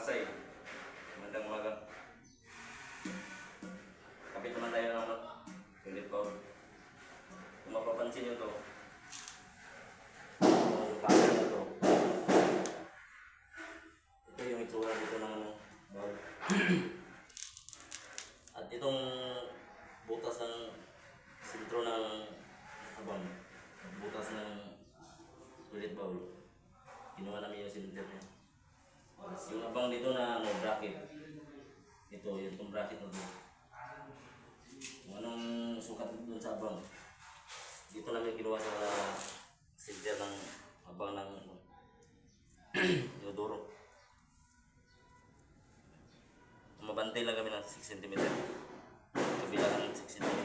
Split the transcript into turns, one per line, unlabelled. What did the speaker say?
Pasay. Magandang umaga. Kapit naman tayo ng toilet bowl. Kung mapapansin nyo to, yung pattern na to, ito yung itsura dito ng bowl. At itong butas ng sentro ng abang, butas ng toilet bowl, kinuha namin yung center niya. Yung abang dito na bracket, ito yung bracket na to. Kung anong sukat dun sa abang, dito namin kinuha sa center ng abang ng inodoro. Mabantay lang kami ng 6 cm, kabila ng 6 cm.